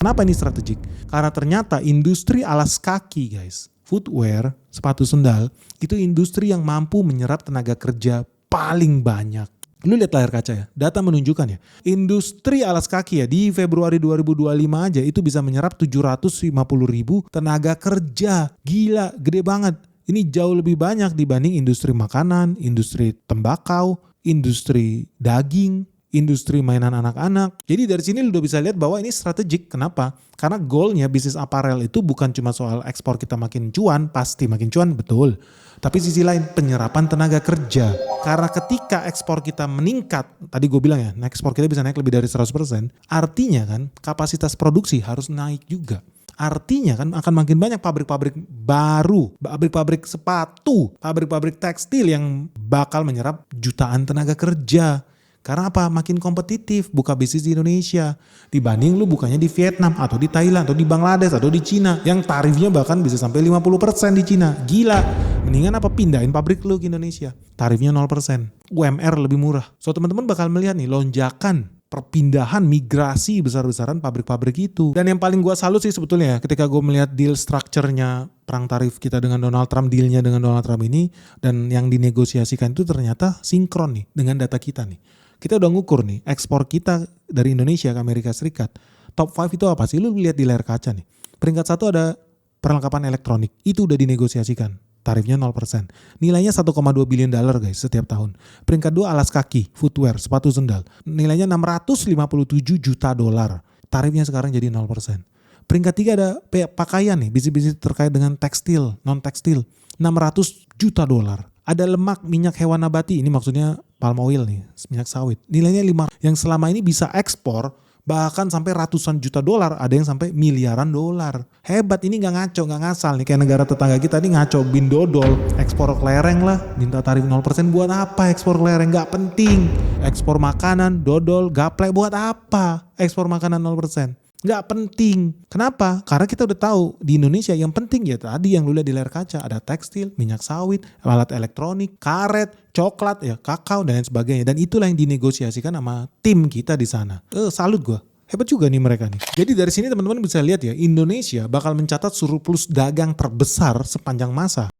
Kenapa ini strategik? Karena ternyata industri alas kaki guys, footwear, sepatu sendal, itu industri yang mampu menyerap tenaga kerja paling banyak. Lu lihat layar kaca ya, data menunjukkan ya, industri alas kaki ya di Februari 2025 aja itu bisa menyerap 750 ribu tenaga kerja. Gila, gede banget. Ini jauh lebih banyak dibanding industri makanan, industri tembakau, industri daging, industri mainan anak-anak. Jadi dari sini lu udah bisa lihat bahwa ini strategik. Kenapa? Karena goalnya bisnis apparel itu bukan cuma soal ekspor kita makin cuan, pasti makin cuan, betul. Tapi sisi lain penyerapan tenaga kerja. Karena ketika ekspor kita meningkat, tadi gue bilang ya, ekspor kita bisa naik lebih dari 100%, artinya kan kapasitas produksi harus naik juga. Artinya kan akan makin banyak pabrik-pabrik baru, pabrik-pabrik sepatu, pabrik-pabrik tekstil yang bakal menyerap jutaan tenaga kerja. Karena apa? Makin kompetitif buka bisnis di Indonesia dibanding lu bukanya di Vietnam atau di Thailand atau di Bangladesh atau di Cina yang tarifnya bahkan bisa sampai 50% di Cina. Gila. Mendingan apa pindahin pabrik lu ke Indonesia. Tarifnya 0%. UMR lebih murah. So teman-teman bakal melihat nih lonjakan perpindahan migrasi besar-besaran pabrik-pabrik itu. Dan yang paling gue salut sih sebetulnya ketika gue melihat deal structure-nya perang tarif kita dengan Donald Trump, dealnya dengan Donald Trump ini, dan yang dinegosiasikan itu ternyata sinkron nih dengan data kita nih. Kita udah ngukur nih ekspor kita dari Indonesia ke Amerika Serikat. Top 5 itu apa sih? Lu lihat di layar kaca nih. Peringkat 1 ada perlengkapan elektronik. Itu udah dinegosiasikan. Tarifnya 0%. Nilainya 1,2 billion dollar guys setiap tahun. Peringkat 2 alas kaki, footwear, sepatu sendal. Nilainya 657 juta dolar. Tarifnya sekarang jadi 0%. Peringkat 3 ada pakaian nih, bisnis-bisnis terkait dengan tekstil, non-tekstil. 600 juta dolar. Ada lemak minyak hewan nabati, ini maksudnya palm oil nih, minyak sawit. Nilainya 5 yang selama ini bisa ekspor bahkan sampai ratusan juta dolar, ada yang sampai miliaran dolar. Hebat, ini gak ngaco, gak ngasal nih kayak negara tetangga kita nih ngaco bin dodol, ekspor kelereng lah, minta tarif 0% buat apa ekspor kelereng, gak penting. Ekspor makanan, dodol, gaplek buat apa ekspor makanan 0%. Nggak penting. Kenapa? Karena kita udah tahu di Indonesia yang penting ya tadi yang lu lihat di layar kaca. Ada tekstil, minyak sawit, alat elektronik, karet, coklat, ya kakao dan lain sebagainya. Dan itulah yang dinegosiasikan sama tim kita di sana. Salut gue. Hebat juga nih mereka nih. Jadi dari sini teman-teman bisa lihat ya, Indonesia bakal mencatat surplus dagang terbesar sepanjang masa.